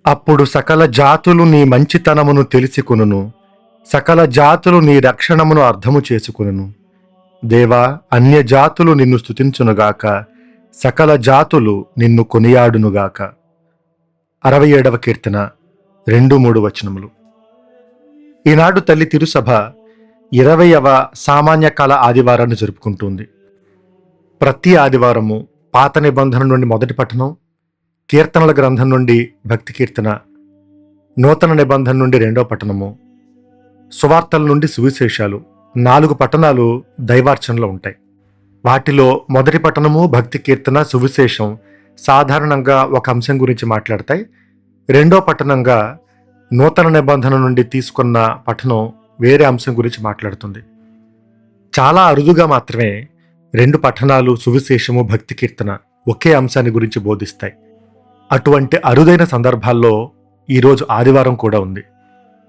అప్పుడు సకల జాతులు నీ మంచితనమును తెలిసికొనును, సకల జాతులు నీ రక్షణమును అర్థము చేసుకొనును. దేవా, అన్య జాతులు నిన్ను స్తుతించునుగాక, సకల జాతులు నిన్ను కొనియాడునుగాక. 67వ కీర్తన 2-3 వచనములు. ఈనాడు తల్లి తిరుసభ 20వ సామాన్య కాల ఆదివారాన్ని జరుపుకుంటుంది. ప్రతి ఆదివారము పాత నిబంధన నుండి మొదటి పఠనం, కీర్తనల గ్రంథం నుండి భక్తి కీర్తన, నూతన నిబంధన నుండి రెండో పఠనము, సువార్తల నుండి సువిశేషాలు 4 పఠనాలు దైవార్చనలో ఉంటాయి. వాటిలో మొదటి పఠనము, భక్తి కీర్తన, సువిశేషం సాధారణంగా ఒక అంశం గురించి మాట్లాడతాయి. రెండో పఠనంగా నూతన నిబంధన నుండి తీసుకున్న పఠనం వేరే అంశం గురించి మాట్లాడుతుంది. చాలా అరుదుగా మాత్రమే 2 పఠనాలు, సువిశేషము, భక్తి కీర్తన ఒకే అంశాన్ని గురించి బోధిస్తాయి. అటువంటి అరుదైన సందర్భాల్లో ఈరోజు ఆదివారం కూడా ఉంది.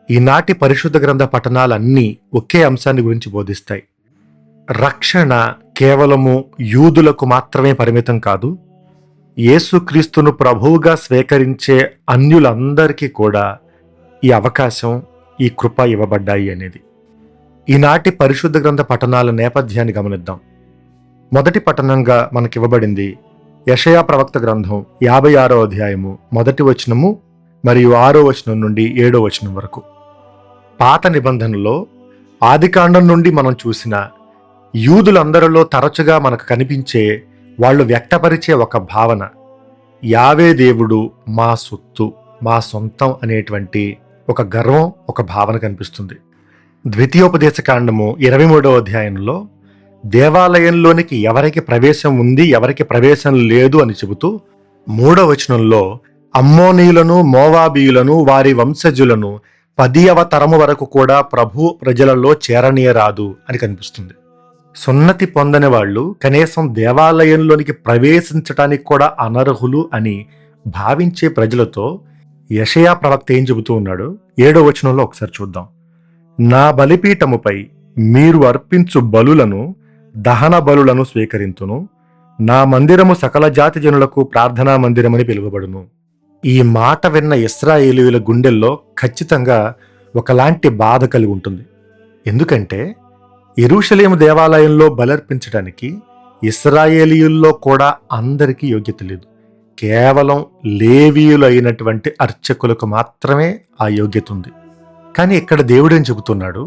ఈనాటి పరిశుద్ధ గ్రంథ పఠనాలన్నీ ఒకే అంశాన్ని గురించి బోధిస్తాయి. రక్షణ కేవలము యూదులకు మాత్రమే పరిమితం కాదు, యేసుక్రీస్తును ప్రభువుగా స్వీకరించే అన్యులందరికీ కూడా ఈ అవకాశం, ఈ కృప ఇవ్వబడ్డాయి అనేది. ఈనాటి పరిశుద్ధ గ్రంథ పఠనాల నేపథ్యాన్ని గమనిద్దాం. మొదటి పఠనంగా మనకివ్వబడింది యెషయా ప్రవక్త గ్రంథం 56వ అధ్యాయము 1వ వచనము మరియు 6వ వచనం నుండి 7వ వచనం వరకు. పాత నిబంధనలో ఆదికాండం నుండి మనం చూసిన యూదులందరిలో తరచుగా మనకు కనిపించే, వాళ్ళు వ్యక్తపరిచే ఒక భావన, యావే దేవుడు మా సొత్తు, మా సొంతం అనేటువంటి ఒక గర్వం, ఒక భావన కనిపిస్తుంది. ద్వితీయోపదేశకాండము 23వ అధ్యాయంలో దేవాలయంలోనికి ఎవరికి ప్రవేశం ఉంది, ఎవరికి ప్రవేశం లేదు అని చెబుతూ 3వ వచనంలో అమ్మోనీయులను, మోవాబీయులను, వారి వంశజులను 10వ తరము వరకు కూడా ప్రభు ప్రజలలో చేరనీయరాదు అని కనిపిస్తుంది. సున్నతి పొందని వాళ్ళు కనీసం దేవాలయంలోనికి ప్రవేశించటానికి కూడా అనర్హులు అని భావించే ప్రజలతో యెషయా ప్రవక్త ఏం చెబుతూ ఉన్నాడు? 7వ వచనంలో ఒకసారి చూద్దాం. నా బలిపీఠముపై మీరు అర్పించు బలులను, దహన బలులను స్వీకరింతును, నా మందిరము సకల జాతి జనులకు ప్రార్థనా మందిరమని పిలువబడును. ఈ మాట విన్న ఇశ్రాయేలీయుల గుండెల్లో ఖచ్చితంగా ఒకలాంటి బాధ కలిగి ఉంటుంది. ఎందుకంటే యెరూషలేము దేవాలయంలో బలర్పించడానికి ఇశ్రాయేలీయుల్లో కూడా అందరికీ యోగ్యత లేదు. కేవలం లేవీయులు అయినటువంటి అర్చకులకు మాత్రమే ఆ యోగ్యత ఉంది. కానీ ఇక్కడ దేవుడేం చెబుతున్నాడు?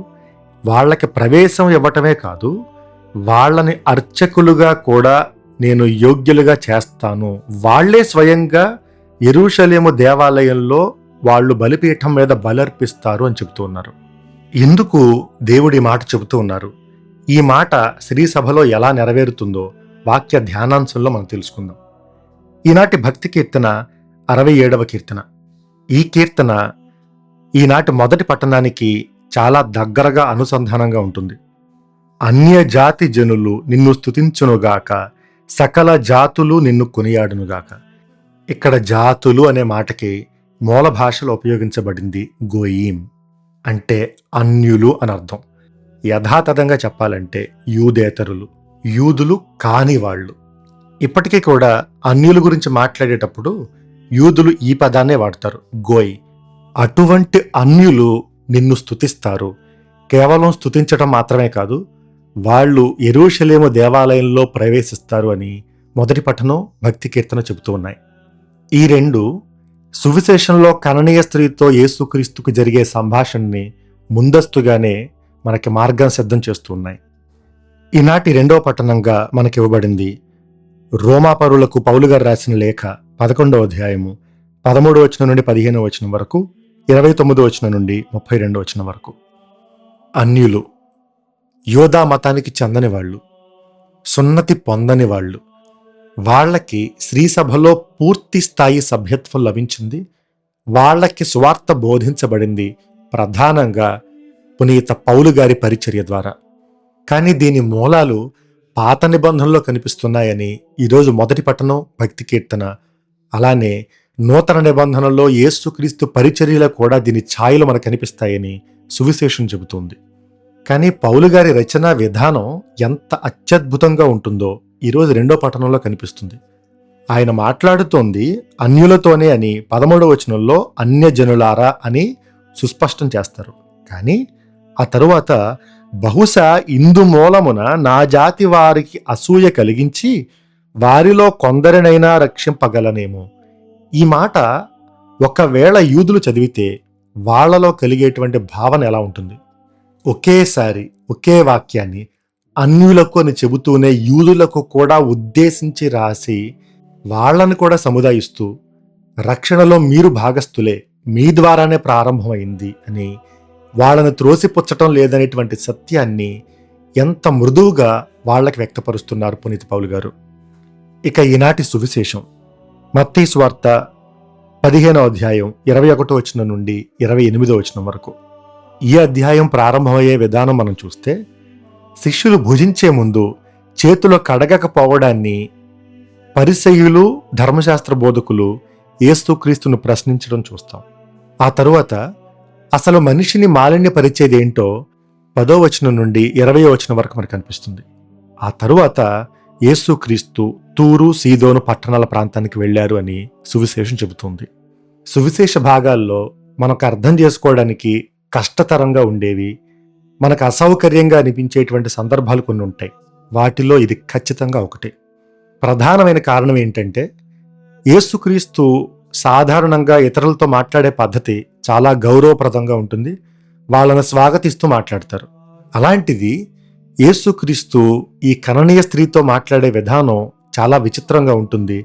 వాళ్ళకి ప్రవేశం ఇవ్వటమే కాదు, వాళ్ళని అర్చకులుగా కూడా నేను యోగ్యులుగా చేస్తాను. వాళ్లే స్వయంగా యెరూషలేము దేవాలయంలో వాళ్ళు బలిపీఠం మీద బలర్పిస్తారు అని చెబుతూ ఉన్నారు. ఎందుకు దేవుడి మాట చెబుతూ ఉన్నారు? ఈ మాట శ్రీ సభలో ఎలా నెరవేరుతుందో వాక్య ధ్యానాంశంలో మనం తెలుసుకుందాం. ఈనాటి భక్తి కీర్తన 67వ కీర్తన. ఈ కీర్తన ఈనాటి మొదటి పట్టణానికి చాలా దగ్గరగా అనుసంధానంగా ఉంటుంది. అన్య జాతి జనులు నిన్ను స్తుతించునుగాక, సకల జాతులు నిన్ను కొనియాడునుగాక. ఇక్కడ జాతులు అనే మాటకి మూల భాషలో ఉపయోగించబడింది గోయీం, అంటే అన్యులు అని అర్థం. యథాతథంగా చెప్పాలంటే యూదేతరులు, యూదులు కాని వాళ్ళు. ఇప్పటికీ కూడా అన్యుల గురించి మాట్లాడేటప్పుడు యూదులు ఈ పదాన్నే వాడతారు, గోయ్. అటువంటి అన్యులు నిన్ను స్తుతిస్తారు. కేవలం స్తుతించడం మాత్రమే కాదు, వాళ్ళు యెరూషలేము దేవాలయంలో ప్రవేశిస్తారు అని మొదటి పఠనం, భక్తి కీర్తన చెబుతూ ఉన్నాయి. ఈ రెండు సువిశేషంలో కననీయ స్త్రీతో యేసుక్రీస్తుకు జరిగే సంభాషణని ముందస్తుగానే మనకి మార్గం సిద్ధం చేస్తూ ఉన్నాయి. ఈనాటి రెండవ పట్టణంగా మనకివ్వబడింది రోమాపరులకు పౌలు గారు రాసిన లేఖ 11వ అధ్యాయము 13వ వచనం నుండి 15వ వచనం వరకు, 29వ వచనం నుండి 32వ వచనం వరకు. అన్యులు, యోధా మతానికి చెందని వాళ్ళు, సున్నతి పొందని వాళ్ళు, వాళ్ళకి శ్రీసభలో పూర్తి స్థాయి సభ్యత్వం లభించింది. వాళ్ళకి సువార్త బోధించబడింది ప్రధానంగా పునీత పౌలు గారి పరిచర్య ద్వారా. కానీ దీని మూలాలు పాత నిబంధనలో కనిపిస్తున్నాయని ఈరోజు మొదటి పట్టణం, భక్తి కీర్తన, అలానే నూతన నిబంధనలో యేసుక్రీస్తు పరిచర్యలో కూడా దీని ఛాయలు మనకు కనిపిస్తాయని సువిశేషం చెబుతుంది. కానీ పౌలు గారి రచనా విధానం ఎంత అత్యద్భుతంగా ఉంటుందో ఈరోజు రెండో పట్టణంలో కనిపిస్తుంది. ఆయన మాట్లాడుతోంది అన్యులతోనే అని 13వ వచనంలో అన్యజనులారా అని సుస్పష్టం చేస్తారు. కానీ ఆ తరువాత బహుశా ఇందు మూలమున నా జాతి వారికి అసూయ కలిగించి వారిలో కొందరినైనా రక్షింపగలనేమో. ఈ మాట ఒకవేళ యూదులు చదివితే వాళ్లలో కలిగేటువంటి భావన ఎలా ఉంటుంది? ఒకేసారి ఒకే వాక్యాన్ని అన్యులకు అని చెబుతూనే యూదులకు కూడా ఉద్దేశించి రాసి వాళ్ళను కూడా సముదాయిస్తూ రక్షణలో మీరు భాగస్థులే, మీ ద్వారానే ప్రారంభమైంది అని వాళ్ళను త్రోసిపుచ్చటం లేదనేటువంటి సత్యాన్ని ఎంత మృదువుగా వాళ్ళకి వ్యక్తపరుస్తున్నారు పునీత పౌలు గారు. ఇక ఈనాటి సువిశేషం మత్తయి సువార్త 15వ అధ్యాయం 21వ వచనం నుండి 28వ వచనం వరకు. ఈ అధ్యాయం ప్రారంభమయ్యే విధానం మనం చూస్తే శిష్యులు భుజించే ముందు చేతులు కడగకపోవడాన్ని పరిసయ్యులు ధర్మశాస్త్ర బోధకులు యేసుక్రీస్తును ప్రశ్నించడం చూస్తాం. ఆ తరువాత అసలు మనిషిని మాలిన్యపరిచేదేంటో 10వ వచనం నుండి 20వ వచనం వరకు మనకు కనిపిస్తుంది. ఆ తరువాత యేసుక్రీస్తు తూరు సీదోను పట్టణాల ప్రాంతానికి వెళ్లారు అని సువిశేషం చెబుతుంది. సువిశేష భాగాల్లో మనకు అర్థం చేసుకోవడానికి కష్టతరంగా ఉండేవి, మనకు అసౌకర్యంగా అనిపించేటువంటి సందర్భాలు కొన్ని ఉంటాయి. వాటిలో ఇది ఖచ్చితంగా ఒకటి. ప్రధానమైన కారణం ఏంటంటే యేసుక్రీస్తు సాధారణంగా ఇతరులతో మాట్లాడే పద్ధతి చాలా గౌరవప్రదంగా ఉంటుంది. వాళ్ళను స్వాగతిస్తూ మాట్లాడతారు. అలాంటిది యేసుక్రీస్తు ఈ కననీయ స్త్రీతో మాట్లాడే విధానం చాలా విచిత్రంగా ఉంటుంది,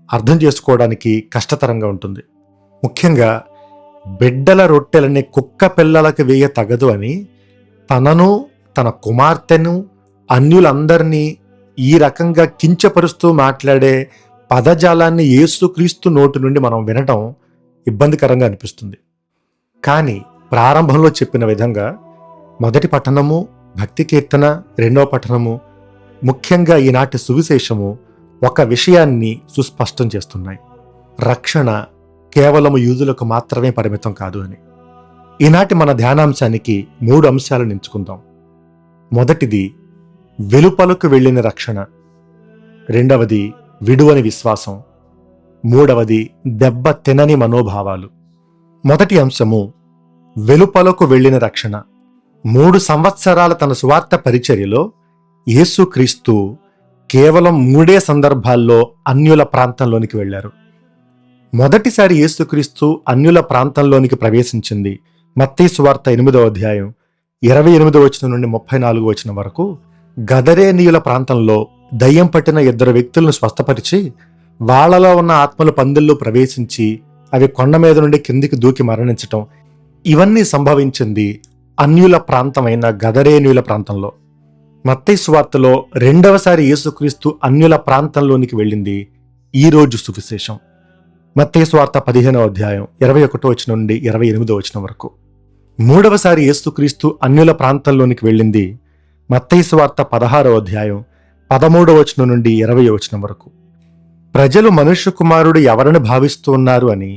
అర్థం చేసుకోవడానికి కష్టతరంగా ఉంటుంది. ముఖ్యంగా బిడ్డల రొట్టెలని కుక్క పిల్లలకు వేయ తగదు అని తనను తన కుమార్తెను అన్యులందరినీ ఈ రకంగా కించపరుస్తూ మాట్లాడే పదజాలాన్ని యేసుక్రీస్తు నోటి నుండి మనం వినటం ఇబ్బందికరంగా అనిపిస్తుంది. కానీ ప్రారంభంలో చెప్పిన విధంగా మొదటి పఠనము భక్తి కీర్తన, 2వ పఠనము, ముఖ్యంగా ఈనాటి సువిశేషము ఒక విషయాన్ని సుస్పష్టం చేస్తున్నాయి. రక్షణ కేవలము యూదులకు మాత్రమే పరిమితం కాదు అని. ఈనాటి మన ధ్యానాంశానికి 3 అంశాలను ఎంచుకుందాం. మొదటిది వెలుపలకు వెళ్ళిన రక్షణ, రెండవది విడువని విశ్వాసం, మూడవది దెబ్బ తినని మనోభావాలు. మొదటి అంశము వెలుపలకు వెళ్ళిన రక్షణ. 3 సంవత్సరాల తన సువార్త పరిచర్యలో యేసుక్రీస్తు కేవలం 3 సందర్భాల్లో అన్యుల ప్రాంతంలోనికి వెళ్లారు. మొదటిసారి యేసుక్రీస్తు అన్యుల ప్రాంతంలోనికి ప్రవేశించింది మత్తయి సువార్త 8వ అధ్యాయం 28వ వచనం నుండి 34వ వచనం వరకు. గదరేనీయుల ప్రాంతంలో దయ్యం పట్టిన 2 వ్యక్తులను స్వస్థపరిచి వాళ్లలో ఉన్న ఆత్మలు పందుల్లో ప్రవేశించి అవి కొండ మీద నుండి కిందికి దూకి మరణించటం, ఇవన్నీ సంభవించింది అన్యుల ప్రాంతమైన గదరేనీయుల ప్రాంతంలో. మత్తయి సువార్తలో 2వసారి యేసుక్రీస్తు అన్యుల ప్రాంతంలోనికి వెళ్ళింది ఈ రోజు సువిశేషం. మత్తయి సువార్త 15వ అధ్యాయం 21వ వచనం నుండి 28వ వచనం వరకు. 3వసారి యేసుక్రీస్తు అన్యుల ప్రాంతంలోనికి వెళ్ళింది మత్తయి సువార్త 16వ అధ్యాయం 13వ వచనం నుండి 20వ వచనం వరకు. ప్రజలు మనుష్య కుమారుడు ఎవరిని భావిస్తూ ఉన్నారు అని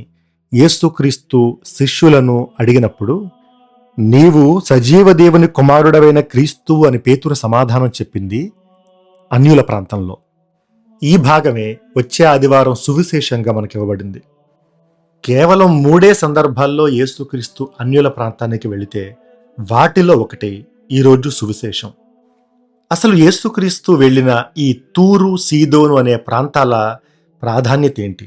యేసుక్రీస్తు శిష్యులను అడిగినప్పుడు, నీవు సజీవ దేవుని కుమారుడవైన క్రీస్తు అని పేతురు సమాధానం చెప్పింది అన్యుల ప్రాంతంలో. ఈ భాగమే వచ్చే ఆదివారం సువిశేషంగా మనకి ఇవ్వబడింది. కేవలం 3 సందర్భాల్లో యేసుక్రీస్తు అన్యుల ప్రాంతానికి వెళితే వాటిలో ఒకటి ఈరోజు సువిశేషం. అసలు యేసుక్రీస్తు వెళ్ళిన ఈ తూరు సీదోను అనే ప్రాంతాల ప్రాధాన్యత ఏంటి?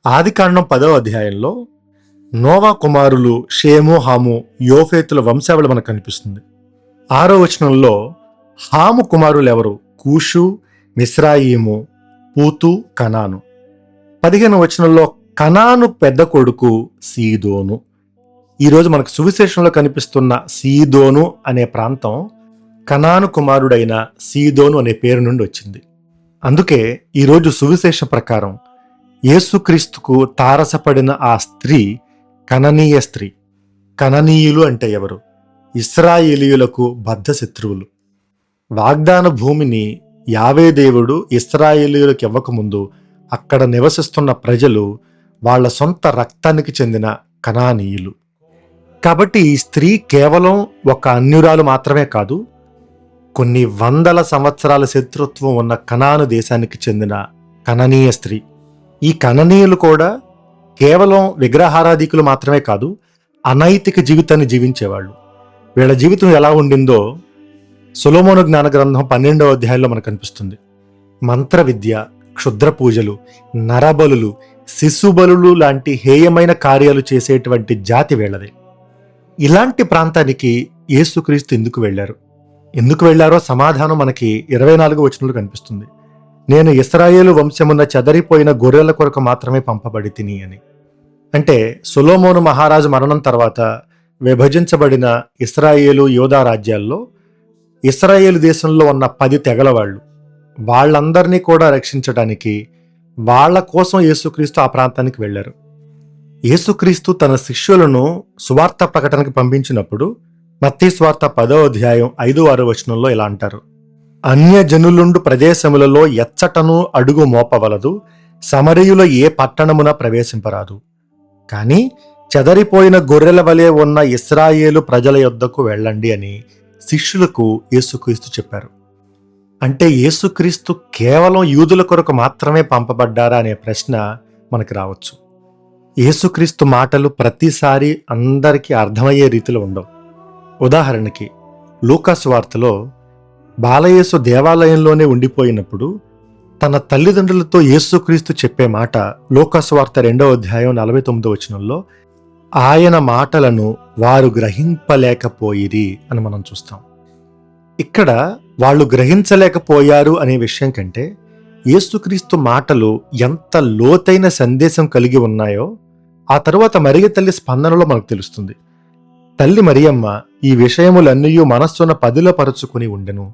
ఆదికాండం 10వ అధ్యాయంలో నోవా కుమారులు షేము, హాము, యోఫేతుల వంశావళి మనకు కనిపిస్తుంది. 6వ వచనంలో హాము కుమారులు ఎవరు? కూషు, మిస్రాయిము, పూతు, కనాను. 15వ వచనంలో కనాను పెద్ద కొడుకు సీదోను. ఈరోజు మనకు సువిశేషంలో కనిపిస్తున్న సీదోను అనే ప్రాంతం కనాను కుమారుడైన సీదోను అనే పేరు నుండి వచ్చింది. అందుకే ఈరోజు సువిశేష ప్రకారం యేసుక్రీస్తుకు తారసపడిన ఆ స్త్రీ కననీయ స్త్రీ. కననీయులు అంటే ఎవరు? ఇశ్రాయేలీయులకు బద్ధ శత్రువులు. వాగ్దాన భూమిని యావే దేవుడు ఇశ్రాయేలీయులకు ఇవ్వకముందు అక్కడ నివసిస్తున్న ప్రజలు వాళ్ళ సొంత రక్తానికి చెందిన కనానీయులు. కాబట్టి ఈ స్త్రీ కేవలం ఒక అన్యురాలు మాత్రమే కాదు, కొన్ని వందల సంవత్సరాల శత్రుత్వం ఉన్న కనాను దేశానికి చెందిన కననీయ స్త్రీ. ఈ కననీయులు కూడా కేవలం విగ్రహారాధికులు మాత్రమే కాదు, అనైతిక జీవితాన్ని జీవించేవాళ్ళు. వీళ్ళ జీవితం ఎలా ఉండిందో సొలొమోను జ్ఞాన గ్రంథం 12వ అధ్యాయంలో మనకు కనిపిస్తుంది. మంత్ర విద్య, క్షుద్ర పూజలు, నరబలులు, శిశుబలులు లాంటి హేయమైన కార్యాలు చేసేటువంటి జాతి వీళ్ళది. ఇలాంటి ప్రాంతానికి యేసుక్రీస్తు ఎందుకు వెళ్ళారో సమాధానం మనకి 24వ వచనంలో కనిపిస్తుంది. నేను ఇశ్రాయేలు వంశమున చెదరిపోయిన గొర్రెల కొరకు మాత్రమే పంపబడి తిని అని. అంటే సొలొమోను మహారాజు మరణం తర్వాత విభజించబడిన ఇశ్రాయేలు యోధా రాజ్యాల్లో ఇశ్రాయేలు దేశంలో ఉన్న 10 తెగల వాళ్ళందరినీ కూడా రక్షించడానికి వాళ్ళ కోసం యేసుక్రీస్తు ఆ ప్రాంతానికి వెళ్ళారు. యేసుక్రీస్తు తన శిష్యులను సువార్త ప్రకటనకు పంపించినప్పుడు మత్తయి సువార్త 10వ అధ్యాయం 5-6 వచనంలో ఇలా అంటారు: అన్యజనులుండు ప్రదేశములలో ఎచ్చటను అడుగు మోపవలదు, సమరయుల ఏ పట్టణమున ప్రవేశింపరాదు. కానీ చెదరిపోయిన గొర్రెల వలె ఉన్న ఇశ్రాయేలు ప్రజల యొద్దకు వెళ్ళండి అని శిష్యులకు యేసుక్రీస్తు చెప్పారు. అంటే యేసుక్రీస్తు కేవలం యూదుల కొరకు మాత్రమే పంపబడ్డారా అనే ప్రశ్న మనకు రావచ్చు. యేసుక్రీస్తు మాటలు ప్రతిసారి అందరికీ అర్థమయ్యే రీతిలో ఉండవు. ఉదాహరణకి లూకాసు వార్తలో బాలయేసు దేవాలయంలోనే ఉండిపోయినప్పుడు తన తల్లిదండ్రులతో యేసుక్రీస్తు చెప్పే మాట లూకాసు వార్త 2వ అధ్యాయం 49వ వచనంలో, ఆయన మాటలను వారు గ్రహింపలేకపోయిరి అని మనం చూస్తాం. ఇక్కడ వాళ్ళు గ్రహించలేకపోయారు అనే విషయం కంటే యేసుక్రీస్తు మాటలు ఎంత లోతైన సందేశం కలిగి ఉన్నాయో ఆ తరువాత మరియ తల్లి స్పందనలో మనకు తెలుస్తుంది. తల్లి మరియమ్మ ఈ విషయములన్నీ మనస్సున పదిలపరుచుకుని ఉండెను.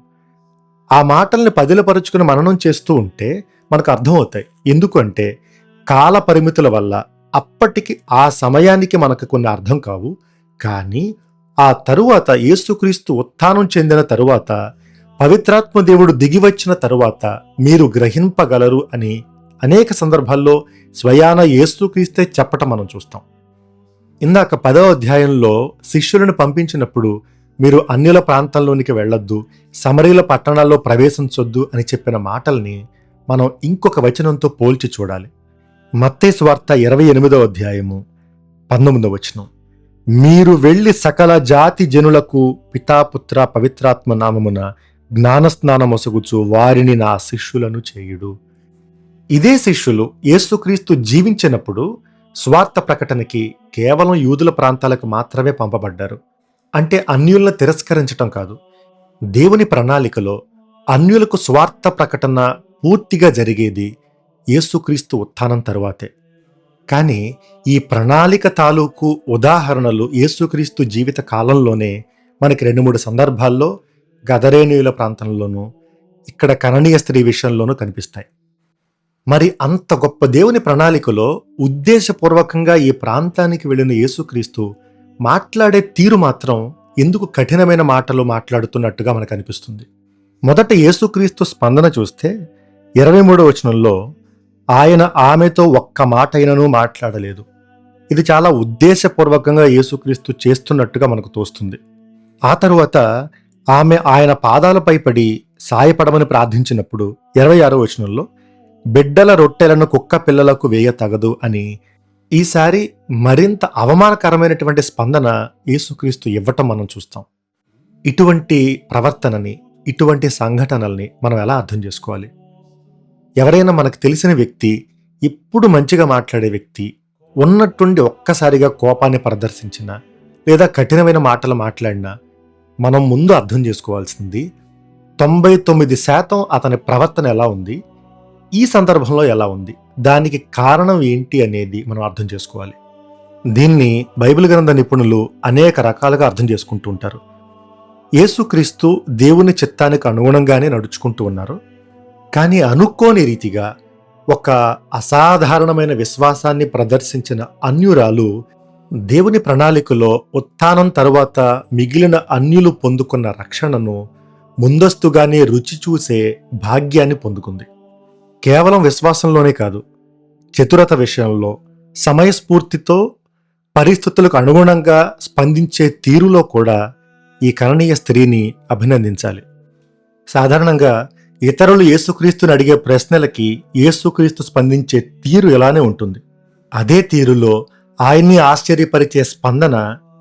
ఆ మాటల్ని పదిలపరుచుకుని మననం చేస్తూ ఉంటే మనకు అర్థమవుతాయి. ఎందుకంటే కాల పరిమితుల వల్ల అప్పటికి ఆ సమయానికి మనకు కొన్ని అర్థం కావు. కానీ ఆ తరువాత యేసుక్రీస్తు ఉత్థానం చెందిన తరువాత, పవిత్రాత్మ దేవుడు దిగివచ్చిన తరువాత మీరు గ్రహింపగలరు అని అనేక సందర్భాల్లో స్వయాన యేసుక్రీస్తే చెప్పటం మనం చూస్తాం. ఇందాక 10వ అధ్యాయంలో శిష్యులను పంపించినప్పుడు మీరు అన్యుల ప్రాంతంలోనికి వెళ్ళొద్దు, సమరీల పట్టణాల్లో ప్రవేశించొద్దు అని చెప్పిన మాటల్ని మనం ఇంకొక వచనంతో పోల్చి చూడాలి. మత్తయి సువార్త 28వ అధ్యాయము 19వ వచనం, మీరు వెళ్ళి సకల జాతి జనులకు పితాపుత్ర పవిత్రాత్మ నామమున జ్ఞానస్నానమొసగుచు వారిని నా శిష్యులను చేయుడు. ఇదే శిష్యులు యేసుక్రీస్తు జీవించినప్పుడు స్వార్థ ప్రకటనకి కేవలం యూదుల ప్రాంతాలకు మాత్రమే పంపబడ్డారు. అంటే అన్యులను తిరస్కరించటం కాదు. దేవుని ప్రణాళికలో అన్యులకు స్వార్థ ప్రకటన పూర్తిగా జరిగేది యేసుక్రీస్తు ఉత్థానం తరువాతే. కానీ ఈ ప్రణాళిక తాలూకు ఉదాహరణలు యేసుక్రీస్తు జీవిత కాలంలోనే మనకి 2-3 సందర్భాల్లో గదరేనీయుల ప్రాంతంలోనూ, ఇక్కడ కననీయ స్త్రీ విషయంలోనూ కనిపిస్తాయి. మరి అంత గొప్ప దేవుని ప్రణాళికలో ఉద్దేశపూర్వకంగా ఈ ప్రాంతానికి వెళ్ళిన యేసుక్రీస్తు మాట్లాడే తీరు మాత్రం ఎందుకు కఠినమైన మాటలు మాట్లాడుతున్నట్టుగా మనకు అనిపిస్తుంది. మొదట యేసుక్రీస్తు స్పందన చూస్తే 23వ వచనంలో ఆయన ఆమెతో ఒక్క మాట అయినను మాట్లాడలేదు. ఇది చాలా ఉద్దేశపూర్వకంగా యేసుక్రీస్తు చేస్తున్నట్టుగా మనకు తోస్తుంది. ఆ తరువాత ఆమె ఆయన పాదాలపై పడి సాయపడమని ప్రార్థించినప్పుడు 26వ వచనంలో బిడ్డల రొట్టెలను కుక్క పిల్లలకు వేయ తగదు అని ఈసారి మరింత అవమానకరమైనటువంటి స్పందన యేసుక్రీస్తు ఇవ్వటం మనం చూస్తాం. ఇటువంటి ప్రవర్తనని, ఇటువంటి సంఘటనల్ని మనం ఎలా అర్థం చేసుకోవాలి? ఎవరైనా మనకు తెలిసిన వ్యక్తి, ఎప్పుడు మంచిగా మాట్లాడే వ్యక్తి ఉన్నట్టుండి ఒక్కసారిగా కోపాన్ని ప్రదర్శించినా లేదా కఠినమైన మాటలు మాట్లాడినా మనం ముందు అర్థం చేసుకోవాల్సింది 99% అతని ప్రవర్తన ఎలా ఉంది, ఈ సందర్భంలో ఎలా ఉంది, దానికి కారణం ఏంటి అనేది మనం అర్థం చేసుకోవాలి. దీన్ని బైబిల్ గ్రంథ నిపుణులు అనేక రకాలుగా అర్థం చేసుకుంటూ ఉంటారు. యేసుక్రీస్తు దేవుని చిత్తానికి అనుగుణంగానే నడుచుకుంటూ ఉన్నారు. కానీ అనుకోని రీతిగా ఒక అసాధారణమైన విశ్వాసాన్ని ప్రదర్శించిన అన్యురాలు దేవుని ప్రణాళికలో ఉత్థానం తరువాత మిగిలిన అన్యులు పొందుకున్న రక్షణను ముందస్తుగానే రుచి చూసే భాగ్యాన్ని పొందుకుంది. కేవలం విశ్వాసంలోనే కాదు, చతురత విషయంలో, సమయస్ఫూర్తితో పరిస్థితులకు అనుగుణంగా స్పందించే తీరులో కూడా ఈ కననీయ స్త్రీని అభినందించాలి. సాధారణంగా ఇతరులు యేసుక్రీస్తుని అడిగే ప్రశ్నలకి యేసుక్రీస్తు స్పందించే తీరు ఎలానే ఉంటుంది. అదే తీరులో ఆయన్ని ఆశ్చర్యపరిచే స్పందన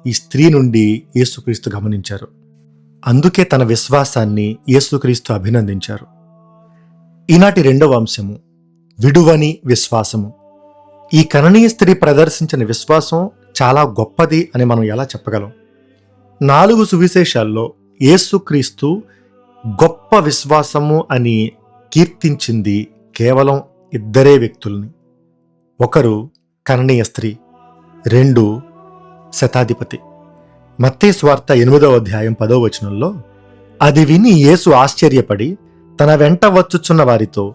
ఈ స్త్రీ నుండి యేసుక్రీస్తు గమనించారు. అందుకే తన విశ్వాసాన్ని యేసుక్రీస్తు అభినందించారు. ఈనాటి రెండవ అంశము, విడువని విశ్వాసము. ఈ కననీయ స్త్రీ ప్రదర్శించిన విశ్వాసం చాలా గొప్పది అని మనం ఎలా చెప్పగలం? 4 సువిశేషాల్లో యేసుక్రీస్తు గొప్ప విశ్వాసము అని కీర్తించింది కేవలం 2 వ్యక్తుల్ని. ఒకరు కననీయ స్త్రీ, 2 శతాధిపతి. మత్తయి సువార్త 8వ అధ్యాయం 10వ వచనంలో, అది విని యేసు ఆశ్చర్యపడి తన వెంట వచ్చుచున్న వారితో,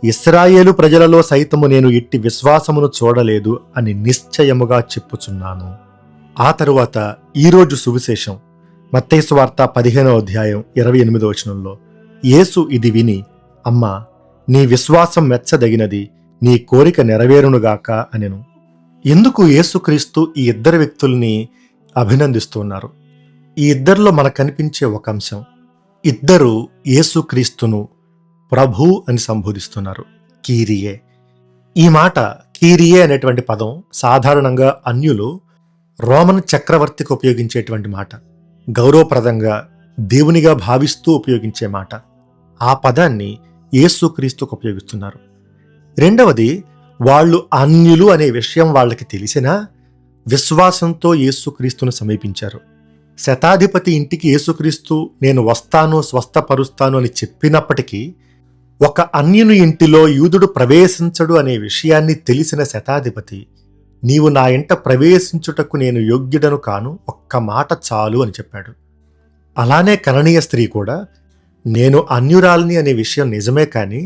ఇశ్రాయేలు ప్రజలలో సైతము నేను ఇట్టి విశ్వాసమును చూడలేదు అని నిశ్చయముగా చెప్పుచున్నాను. ఆ తరువాత ఈరోజు సువిశేషం మత్తయి సువార్త 15వ అధ్యాయం 28వ వచనంలో, యేసు ఇది విని, అమ్మా, నీ విశ్వాసం మెచ్చదగినది, నీ కోరిక నెరవేరునుగాక అనెను. ఎందుకు యేసుక్రీస్తు ఈ 2 వ్యక్తుల్ని అభినందిస్తున్నారు? ఈ ఇద్దరిలో మనకు కనిపించే ఒక అంశం, ఇద్దరు యేసుక్రీస్తును ప్రభు అని సంబోధిస్తున్నారు. కీరియే. ఈ మాట కీరియే అనేటువంటి పదం సాధారణంగా అన్యులు రోమన్ చక్రవర్తికి ఉపయోగించేటువంటి మాట, గౌరవప్రదంగా దేవునిగా భావిస్తూ ఉపయోగించే మాట. ఆ పదాన్ని యేసుక్రీస్తుకు ఉపయోగిస్తున్నారు. రెండవది, వాళ్ళు అన్యులు అనే విషయం వాళ్ళకి తెలిసినా విశ్వాసంతో యేసుక్రీస్తును సమీపించారు. శతాధిపతి ఇంటికి యేసుక్రీస్తు నేను వస్తాను, స్వస్థపరుస్తాను అని చెప్పినప్పటికీ ఒక అన్యుని ఇంటిలో యూదుడు ప్రవేశించడు అనే విషయాన్ని తెలిసిన శతాధిపతి, నీవు నా ఇంట ప్రవేశించుటకు నేను యోగ్యుడను కాను, ఒక్క మాట చాలు అని చెప్పాడు. అలానే కననీయ స్త్రీ కూడా, నేను అన్యురాలిని అనే విషయం నిజమే, కానీ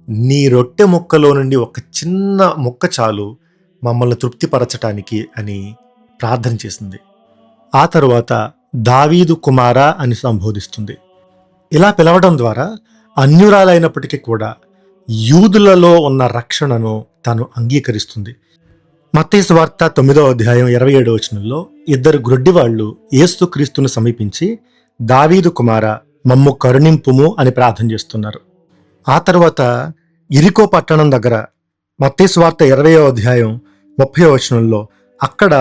నీ రొట్టె ముక్కలో నుండి ఒక చిన్న ముక్క చాలు మమ్మల్ని తృప్తిపరచటానికి అని ప్రార్థన చేసింది. ఆ తరువాత దావీదు కుమారా అని సంబోధిస్తుంది. ఇలా పిలవడం ద్వారా అన్యురాలైనప్పటికీ కూడా యూదులలో ఉన్న రక్షణను తాను అంగీకరిస్తుంది. మత్తయి సువార్త 9వ అధ్యాయం 27వ వచనంలో 2 గ్రొడ్డివాళ్లు యేసుక్రీస్తును సమీపించి, దావీదు కుమారా, మమ్ము కరుణింపుము అని ప్రార్థన చేస్తున్నారు. ఆ తర్వాత ఇరికో పట్టణం దగ్గర మత్తయి సువార్త 20వ అధ్యాయం 30వ వచనంలో అక్కడ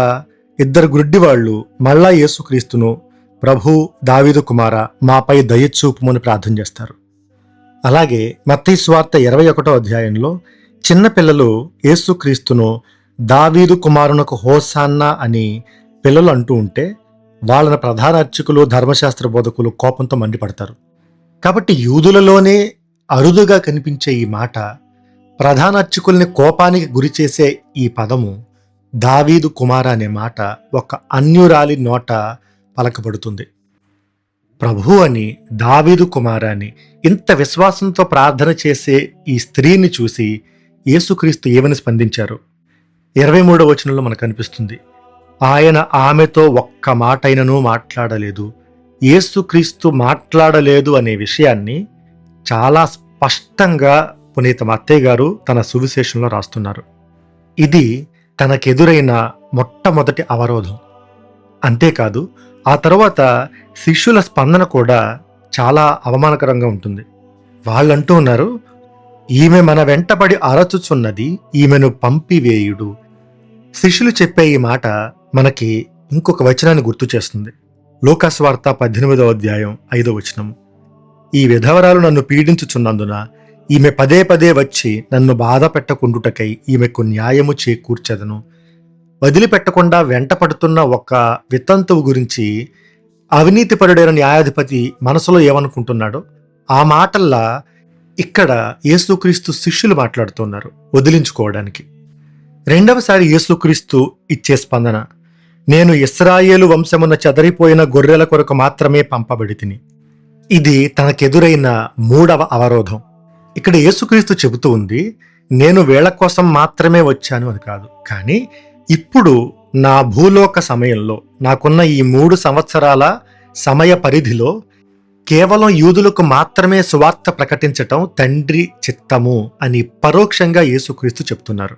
2 గ్రుడ్డివాళ్లు మళ్ళా యేసుక్రీస్తును, ప్రభు, దావీదు కుమార, మాపై దయచూపుమని ప్రార్థన చేస్తారు. అలాగే మత్తయి సువార్త 21వ అధ్యాయంలో చిన్నపిల్లలు యేసుక్రీస్తును దావీదు కుమారునకు హోసాన్నా అని పిల్లలు అంటూ ఉంటే వాళ్ళని ప్రధాన అర్చకులు, ధర్మశాస్త్ర బోధకులు కోపంతో మండిపడతారు. కాబట్టి యూదులలోనే అరుదుగా కనిపించే ఈ మాట, ప్రధాన అర్చకుల్ని కోపానికి గురి చేసే ఈ పదము, దావీదు కుమార అనే మాట ఒక అన్యురాలి నోట పలకబడుతుంది. ప్రభు అని, దావీదు కుమార అని ఇంత విశ్వాసంతో ప్రార్థన చేసే ఈ స్త్రీని చూసి యేసుక్రీస్తు ఏమని స్పందించారు? 23వ వచనంలో మనకు కనిపిస్తుంది, ఆయన ఆమెతో ఒక్క మాటైనను మాట్లాడలేదు. యేసుక్రీస్తు మాట్లాడలేదు అనే విషయాన్ని చాలా స్పష్టంగా పునీత మత్తయి గారు తన సువిశేషంలో రాస్తున్నారు. ఇది తనకెదురైన మొట్టమొదటి అవరోధం. అంతేకాదు, ఆ తర్వాత శిష్యుల స్పందన కూడా చాలా అవమానకరంగా ఉంటుంది. వాళ్ళంటూ ఉన్నారు, ఈమె మన వెంటపడి అరచుచున్నది, ఈమెను పంపివేయుడు. శిష్యులు చెప్పే ఈ మాట మనకి ఇంకొక వచనాన్ని గుర్తు చేస్తుంది. లూకాసు వార్త 18వ అధ్యాయం 5వ వచనం, ఈ విధవరాలు నన్ను పీడించుచున్నందున ఈమె పదే పదే వచ్చి నన్ను బాధ పెట్టకుండుటకై ఈమెకు న్యాయము చేకూర్చెదను. వదిలిపెట్టకుండా వెంట పడుతున్న ఒక వితంతువు గురించి అవినీతిపరుడైన న్యాయాధిపతి మనసులో ఏమనుకుంటున్నాడో ఆ మాటల్లా ఇక్కడ యేసుక్రీస్తు శిష్యులు మాట్లాడుతున్నారు వదిలించుకోవడానికి. రెండవసారి యేసుక్రీస్తు ఇచ్చే స్పందన, నేను ఇశ్రాయేలు వంశమున చెదరిపోయిన గొర్రెల కొరకు మాత్రమే పంపబడితిని. ఇది తనకెదురైన 3వ అవరోధం. ఇక్కడ యేసుక్రీస్తు చెబుతూ ఉంది, నేను వీళ్ళ కోసం మాత్రమే వచ్చాను అని కాదు, కానీ ఇప్పుడు నా భూలోక సమయంలో నాకున్న ఈ 3 సంవత్సరాల సమయ పరిధిలో కేవలం యూదులకు మాత్రమే సువార్త ప్రకటించటం తండ్రి చిత్తము అని పరోక్షంగా యేసుక్రీస్తు చెప్తున్నారు.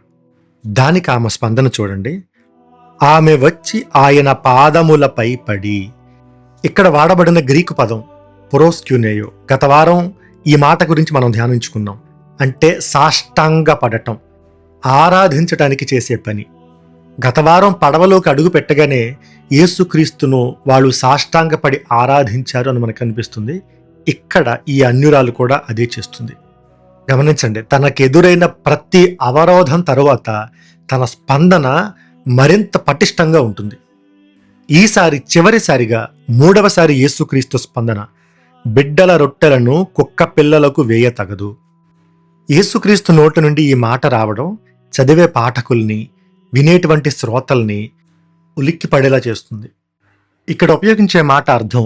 దానికి ఆమె స్పందన చూడండి, ఆమె వచ్చి ఆయన పాదములపై పడి. ఇక్కడ వాడబడిన గ్రీకు పదం పొరోస్క్యునేయో. గత వారం ఈ మాట గురించి మనం ధ్యానించుకున్నాం. అంటే సాష్టాంగ పడటం, ఆరాధించటానికి చేసే పని. గత వారం పడవలోకి అడుగు పెట్టగానే యేసుక్రీస్తును వాళ్ళు సాష్టాంగపడి ఆరాధించారు అని మనకు అనిపిస్తుంది. ఇక్కడ ఈ అన్యురాలు కూడా అదే చేస్తుంది. గమనించండి, తనకెదురైన ప్రతి అవరోధం తరువాత తన స్పందన మరింత పటిష్టంగా ఉంటుంది. ఈసారి చివరిసారిగా మూడవసారి యేసుక్రీస్తు స్పందన, బిడ్డల రొట్టెలను కుక్క పిల్లలకు వేయ తగదు. యేసుక్రీస్తు నోటి నుండి ఈ మాట రావడం చదివే పాఠకుల్ని, వినేటువంటి శ్రోతల్ని ఉలిక్కి పడేలా చేస్తుంది. ఇక్కడ ఉపయోగించే మాట అర్థం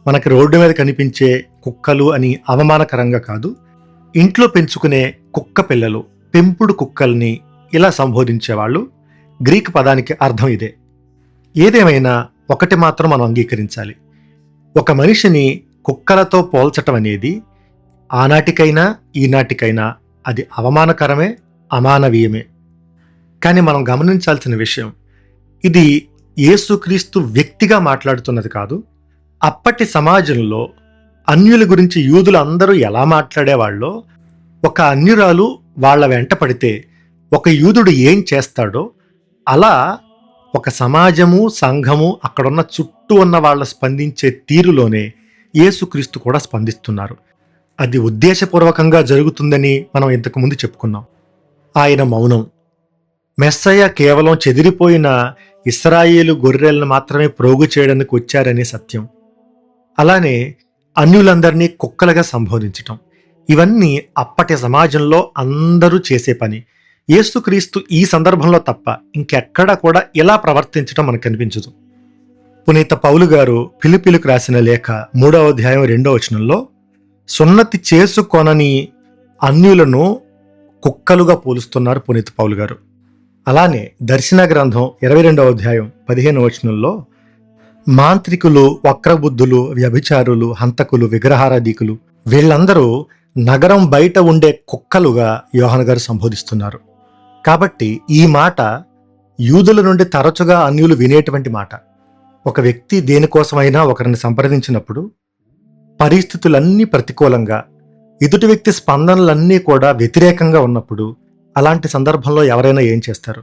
మనకి రోడ్డు మీద కనిపించే కుక్కలు అని అవమానకరంగా కాదు, ఇంట్లో పెంచుకునే కుక్క పిల్లలు, పెంపుడు కుక్కల్ని ఇలా సంబోధించేవాళ్ళు. గ్రీక్ పదానికి అర్థం ఇదే. ఏదేమైనా ఒకటి మాత్రం మనం అంగీకరించాలి, ఒక మనిషిని కుక్కలతో పోల్చటం అనేది ఆనాటికైనా ఈనాటికైనా అది అవమానకరమే, అమానవీయమే. కానీ మనం గమనించాల్సిన విషయం, ఇది యేసుక్రీస్తు వ్యక్తిగా మాట్లాడుతున్నది కాదు. అప్పటి సమాజంలో అన్యుల గురించి యూదులు అందరూ ఎలా మాట్లాడేవాళ్ళో, ఒక అన్యురాలు వాళ్ళ వెంట పడితే ఒక యూదుడు ఏం చేస్తాడో అలా ఒక సమాజము, సంఘము, అక్కడున్న చుట్టూ ఉన్న వాళ్ళ స్పందించే తీరులోనే యేసుక్రీస్తు కూడా స్పందిస్తున్నారు. అది ఉద్దేశపూర్వకంగా జరుగుతుందని మనం ఇంతకుముందు చెప్పుకున్నాం. ఆయన మౌనం. మెస్సయ్య కేవలం చెదిరిపోయిన ఇశ్రాయేలు గొర్రెలను మాత్రమే ప్రోగు చేయడానికి వచ్చారనే సత్యం, అలానే అన్యులందరినీ కుక్కలుగా సంబోధించటం, ఇవన్నీ అప్పటి సమాజంలో అందరూ చేసే పని. యేసుక్రీస్తు ఈ సందర్భంలో తప్ప ఇంకెక్కడా కూడా ఇలా ప్రవర్తించడం మనకు కనిపించదు. పునీత పౌలు గారు ఫిలిప్పీలకు రాసిన లేఖ 3వ అధ్యాయం 2వ వచనంలో సున్నతి చేసుకొనని అన్యులను కుక్కలుగా పోలుస్తున్నారు పునీత పౌలు గారు. అలానే దర్శన గ్రంథం 22వ అధ్యాయం 15వ వచనంలో మాంత్రికులు, వక్రబుద్ధులు, వ్యభిచారులు, హంతకులు, విగ్రహారాధికులు, వీళ్ళందరూ నగరం బయట ఉండే కుక్కలుగా యోహాను గారు సంబోధిస్తున్నారు. కాబట్టి ఈ మాట యూదుల నుండి తరచుగా అన్యులు వినేటువంటి మాట. ఒక వ్యక్తి దేనికోసమైనా ఒకరిని సంప్రదించినప్పుడు పరిస్థితులన్నీ ప్రతికూలంగా, ఎదుటి వ్యక్తి స్పందనలన్నీ కూడా వ్యతిరేకంగా ఉన్నప్పుడు అలాంటి సందర్భంలో ఎవరైనా ఏం చేస్తారు?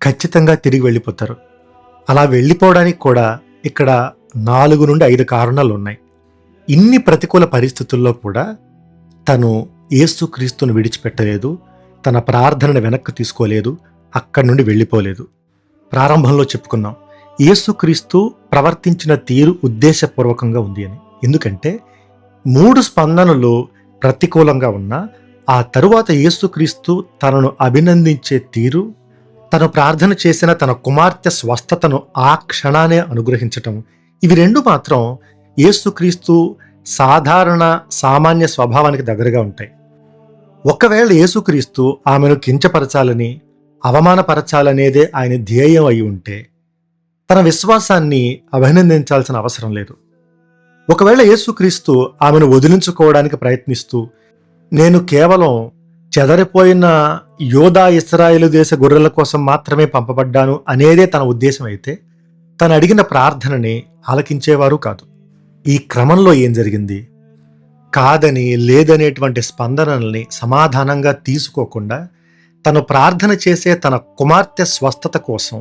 ఖచ్చితంగా తిరిగి వెళ్ళిపోతారు. అలా వెళ్ళిపోవడానికి కూడా ఇక్కడ 4 నుండి 5 కారణాలు ఉన్నాయి. ఇన్ని ప్రతికూల పరిస్థితుల్లో కూడా తను యేసుక్రీస్తును విడిచిపెట్టలేదు, తన ప్రార్థనను వెనక్కి తీసుకోలేదు, అక్కడి నుండి వెళ్ళిపోలేదు. ప్రారంభంలో చెప్పుకున్నాం, యేసుక్రీస్తు ప్రవర్తించిన తీరు ఉద్దేశపూర్వకంగా ఉంది అని. ఎందుకంటే 3 స్పందనలు ప్రతికూలంగా ఉన్నా ఆ తరువాత యేసుక్రీస్తు తనను అభినందించే తీరు, తను ప్రార్థన చేసిన తన కుమార్తె స్వస్థతను ఆ క్షణానే అనుగ్రహించటం, ఇవి 2 మాత్రం యేసుక్రీస్తు సాధారణ సామాన్య స్వభావానికి దగ్గరగా ఉంటాయి. ఒకవేళ యేసుక్రీస్తు ఆమెను కించపరచాలని, అవమానపరచాలనేదే ఆయన ధ్యేయం అయి ఉంటే తన విశ్వాసాన్ని అభినందించాల్సిన అవసరం లేదు. ఒకవేళ యేసుక్రీస్తు ఆమెను వదిలించుకోవడానికి ప్రయత్నిస్తూ నేను కేవలం చెదరిపోయిన యోధా ఇశ్రాయేలు దేశ గొర్రెల కోసం మాత్రమే పంపబడ్డాను అనేదే తన ఉద్దేశం అయితే తను అడిగిన ప్రార్థనని ఆలకించేవారు కాదు. ఈ క్రమంలో ఏం జరిగింది? కాదని, లేదనేటువంటి స్పందనల్ని సమాధానంగా తీసుకోకుండా తను ప్రార్థన చేసే తన కుమార్తె స్వస్థత కోసం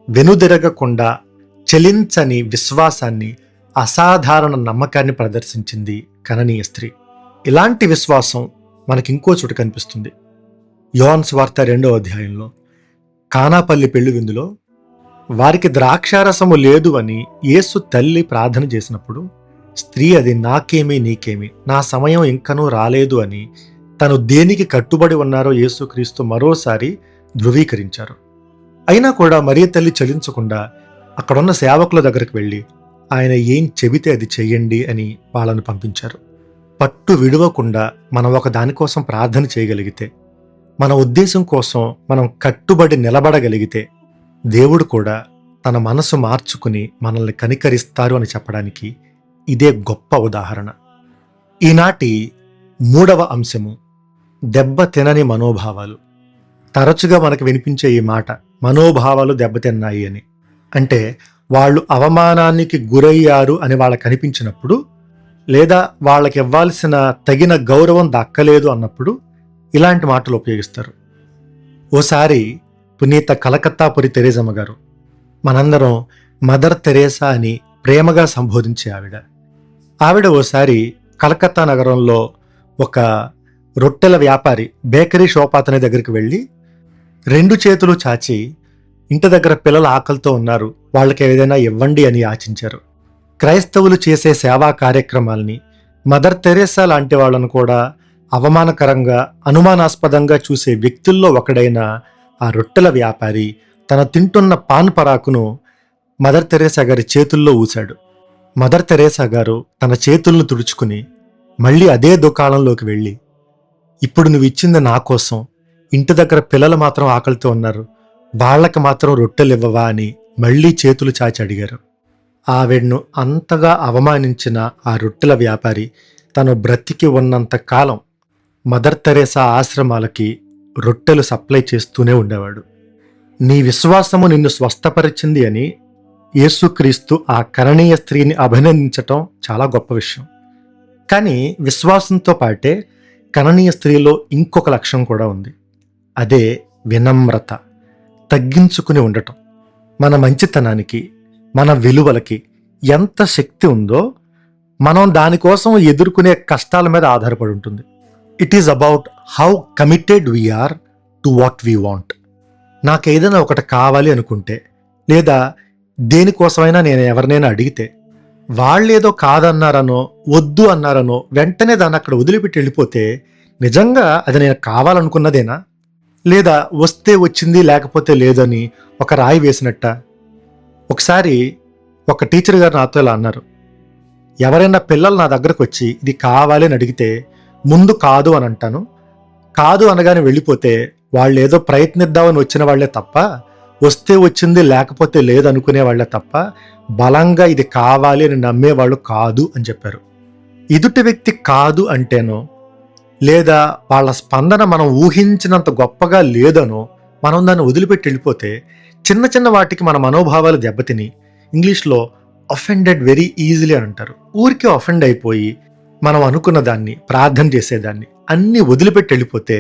వెనుదిరగకుండా చలించని విశ్వాసాన్ని, అసాధారణ నమ్మకాన్ని ప్రదర్శించింది కననీయ స్త్రీ. ఇలాంటి విశ్వాసం మనకి ఇంకో చోట కనిపిస్తుంది. యోహాను సువార్త 2వ అధ్యాయంలో కానాపల్లి పెళ్లి విందులో వారికి ద్రాక్షారసము లేదు అని యేసు తల్లి ప్రార్థన చేసినప్పుడు స్త్రీ అది నాకేమి నీకేమి, నా సమయం ఇంకనూ రాలేదు అని తను దేనికి కట్టుబడి ఉన్నారో యేసుక్రీస్తు మరోసారి ధృవీకరించారు. అయినా కూడా మరియ తల్లి చలించకుండా అక్కడున్న సేవకుల దగ్గరికి వెళ్ళి ఆయన ఏం చెబితే అది చెయ్యండి అని వాళ్ళను పంపించారు. పట్టు విడవకుండా మనం ఒక దానికోసం ప్రార్థన చేయగలిగితే, మన ఉద్దేశం కోసం మనం కట్టుబడి నిలబడగలిగితే దేవుడు కూడా తన మనసు మార్చుకుని మనల్ని కనికరిస్తారు అని చెప్పడానికి ఇదే గొప్ప ఉదాహరణ. ఈనాటి 3వ అంశము, దెబ్బ తినని మనోభావాలు. తరచుగా మనకు వినిపించే ఈ మాట, మనోభావాలు దెబ్బతిన్నాయి అని. అంటే వాళ్ళు అవమానానికి గురయ్యారు అని వాళ్ళకు అనిపించినప్పుడు లేదా వాళ్ళకి ఇవ్వాల్సిన తగిన గౌరవం దక్కలేదు అన్నప్పుడు ఇలాంటి మాటలు ఉపయోగిస్తారు. ఓసారి పునీత కలకత్తాపురి తెరేజమ్మ గారు, మనందరం మదర్ తెరేసా అని ప్రేమగా సంబోధించే ఆవిడ ఓసారి కలకత్తా నగరంలో ఒక రొట్టెల వ్యాపారి బేకరీ షాప్ అతని దగ్గరికి వెళ్ళి 2 చేతులు చాచి, ఇంటి దగ్గర పిల్లలు ఆకలితో ఉన్నారు, వాళ్ళకి ఏదైనా ఇవ్వండి అని యాచించారు. క్రైస్తవులు చేసే సేవా కార్యక్రమాల్ని మదర్ తెరేసా లాంటి వాళ్ళను కూడా అవమానకరంగా, అనుమానాస్పదంగా చూసే వ్యక్తుల్లో ఒకడైన ఆ రొట్టెల వ్యాపారి తన తింటున్న పాన్ పరాకును మదర్ తెరేసా గారి చేతుల్లో ఊశాడు. మదర్ తెరేసా గారు తన చేతులను తుడుచుకుని మళ్ళీ అదే దుకాణంలోకి వెళ్ళి, ఇప్పుడు నువ్వు ఇచ్చింది నా కోసం, ఇంటి దగ్గర పిల్లలు మాత్రం ఆకలితో ఉన్నారు, వాళ్ళకి మాత్రం రొట్టెలు ఇవ్వవా అని మళ్ళీ చేతులు చాచి అడిగారు. ఆవిడ్ను అంతగా అవమానించిన ఆ రొట్టెల వ్యాపారి తను బ్రతికి ఉన్నంత కాలం మదర్ తెరేసా ఆశ్రమాలకి రొట్టెలు సప్లై చేస్తూనే ఉండేవాడు. నీ విశ్వాసము నిన్ను స్వస్థపరిచింది అని యేసుక్రీస్తు ఆ కరణీయ స్త్రీని అభినందించటం చాలా గొప్ప విషయం. కానీ విశ్వాసంతో పాటే కరణీయ స్త్రీలో ఇంకొక లక్షణం కూడా ఉంది. అదే వినమ్రత, తగ్గించుకుని ఉండటం. మన మంచితనానికి, మన విలువలకి ఎంత శక్తి ఉందో మనం దానికోసం ఎదుర్కొనే కష్టాల మీద ఆధారపడి ఉంటుంది. It is about how committed we are to what we want. నాకేదైనా ఒకటి కావాలి అనుకుంటే, లేదా దేనికోసమైనా నేను ఎవరినైనా అడిగితే, వాళ్ళేదో కాదన్నారనో వద్దు అన్నారనో వెంటనే దాన్ని అక్కడ వదిలిపెట్టి వెళ్ళిపోతే నిజంగా అది నేను కావాలనుకున్నదేనా, లేదా వస్తే వచ్చింది లేకపోతే లేదని ఒక రాయి వేసినట్ట? ఒకసారి ఒక టీచర్ గారు నాతో ఇలా అన్నారు, ఎవరైనా పిల్లలు నా దగ్గరకు వచ్చి ఇది కావాలి అని అడిగితే ముందు కాదు అని అంటాను, కాదు అనగానే వెళ్ళిపోతే వాళ్ళు ఏదో ప్రయత్నిద్దామని వచ్చిన వాళ్లే తప్ప, వస్తే వచ్చింది లేకపోతే లేదనుకునే వాళ్లే తప్ప బలంగా ఇది కావాలి అని నమ్మేవాళ్ళు కాదు అని చెప్పారు. ఎదుటి వ్యక్తి కాదు అంటేనో, లేదా వాళ్ళ స్పందన మనం ఊహించినంత గొప్పగా లేదనో మనం దాన్ని వదిలిపెట్టి వెళ్ళిపోతే చిన్న చిన్న వాటికి మన మనోభావాలు దెబ్బతిని, ఇంగ్లీష్లో అఫెండెడ్ వెరీ ఈజీలీ అని అంటారు, ఊరికే అఫెండ్ అయిపోయి మనం అనుకున్న దాన్ని, ప్రార్థన చేసేదాన్ని అన్నీ వదిలిపెట్టి వెళ్ళిపోతే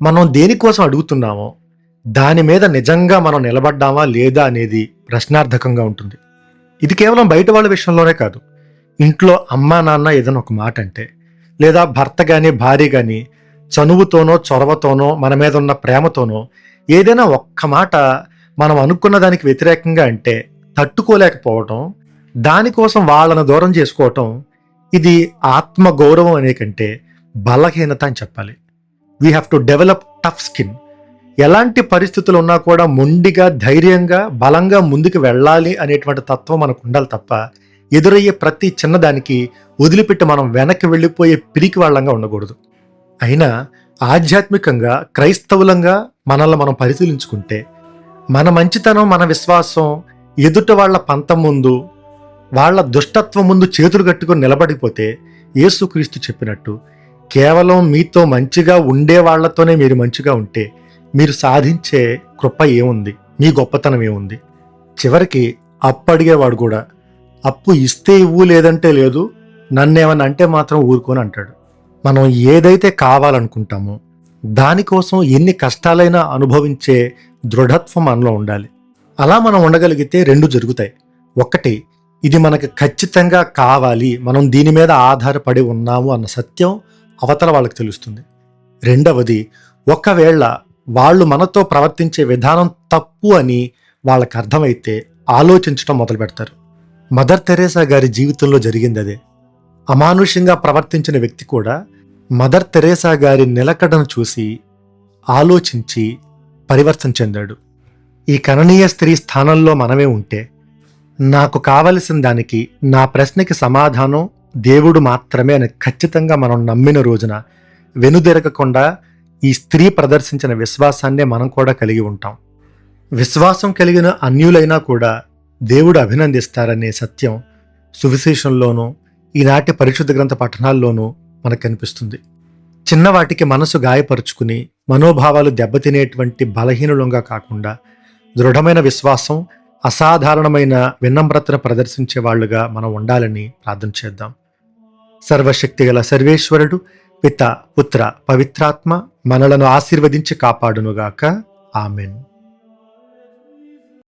మనం దేనికోసం అడుగుతున్నామో దాని మీద నిజంగా మనం నిలబడ్డామా లేదా అనేది ప్రశ్నార్థకంగా ఉంటుంది. ఇది కేవలం బయట వాళ్ళ విషయంలోనే కాదు. ఇంట్లో అమ్మా నాన్న ఏదైనా ఒక మాట అంటే, లేదా భర్త కానీ భార్య కానీ చనువుతోనో చొరవతోనో మన మీద ఉన్న ప్రేమతోనో ఏదైనా ఒక్క మాట మనం అనుకున్న దానికి వ్యతిరేకంగా అంటే తట్టుకోలేకపోవటం, దానికోసం వాళ్ళను దూరం చేసుకోవటం, ఇది ఆత్మగౌరవం అనే కంటే బలహీనత అని చెప్పాలి. We have to develop tough skin. ఎలాంటి పరిస్థితులు ఉన్నా కూడా మొండిగా, ధైర్యంగా, బలంగా ముందుకు వెళ్ళాలి అనేటువంటి తత్వం మనకు ఉండాలి తప్ప ఎదురయ్యే ప్రతి చిన్నదానికి వదిలిపెట్టి మనం వెనక్కి వెళ్ళిపోయే పిరికి వాళ్ళంగా ఉండకూడదు. అయినా ఆధ్యాత్మికంగా, క్రైస్తవులంగా మనల్ని మనం పరిశీలించుకుంటే మన మంచితనం, మన విశ్వాసం ఎదుట వాళ్ళ పంతం ముందు, వాళ్ళ దుష్టత్వం ముందు చేతులు కట్టుకుని నిలబడిపోతే యేసుక్రీస్తు చెప్పినట్టు కేవలం మీతో మంచిగా ఉండే వాళ్లతోనే మీరు మంచిగా ఉంటే మీరు సాధించే కృప ఏముంది, మీ గొప్పతనం ఏముంది? చివరికి అప్పు అడిగేవాడు కూడా అప్పు ఇస్తే ఇవ్వు లేదంటే లేదు, నన్నేమన్నా అంటే మాత్రం ఊరుకొని అంటాడు. మనం ఏదైతే కావాలనుకుంటామో దానికోసం ఎన్ని కష్టాలైనా అనుభవించే దృఢత్వం మనలో ఉండాలి. అలా మనం ఉండగలిగితే 2 జరుగుతాయి. ఒకటి, ఇది మనకు ఖచ్చితంగా కావాలి, మనం దీని మీద ఆధారపడి ఉన్నాము అన్న సత్యం అవతల వాళ్ళకి తెలుస్తుంది. రెండవది, ఒకవేళ వాళ్ళు మనతో ప్రవర్తించే విధానం తప్పు అని వాళ్ళకి అర్థమైతే ఆలోచించడం మొదలు పెడతారు. మదర్ తెరేసా గారి జీవితంలో జరిగింది అదే. అమానుష్యంగా ప్రవర్తించిన వ్యక్తి కూడా మదర్ తెరేసా గారి నిలకడను చూసి ఆలోచించి పరివర్తన చెందాడు. ఈ కరణీయ స్త్రీ స్థానంలో మనమే ఉంటే, నాకు కావలసిన దానికి, నా ప్రశ్నకి సమాధానం దేవుడు మాత్రమే అని ఖచ్చితంగా మనం నమ్మిన రోజున వెనుదిరగకుండా ఈ స్త్రీ ప్రదర్శించిన విశ్వాసాన్నే మనం కూడా కలిగి ఉంటాం. విశ్వాసం కలిగిన అన్యులైనా కూడా దేవుడు అభినందిస్తారనే సత్యం సువిశేషంలోనూ ఈనాటి పరిశుద్ధ గ్రంథ పఠనాల్లోనూ మనకు కనిపిస్తుంది. చిన్నవాటికి మనసు గాయపరుచుకుని మనోభావాలు దెబ్బతినేటువంటి బలహీనులంగా కాకుండా దృఢమైన విశ్వాసం, అసాధారణమైన వినమ్రతను ప్రదర్శించే వాళ్ళుగా మనం ఉండాలని ప్రార్థన చేద్దాం. సర్వశక్తిగల సర్వేశ్వరుడు పిత పుత్ర పవిత్రాత్మ మనలను ఆశీర్వదించి కాపాడునుగాక. ఆమెన్.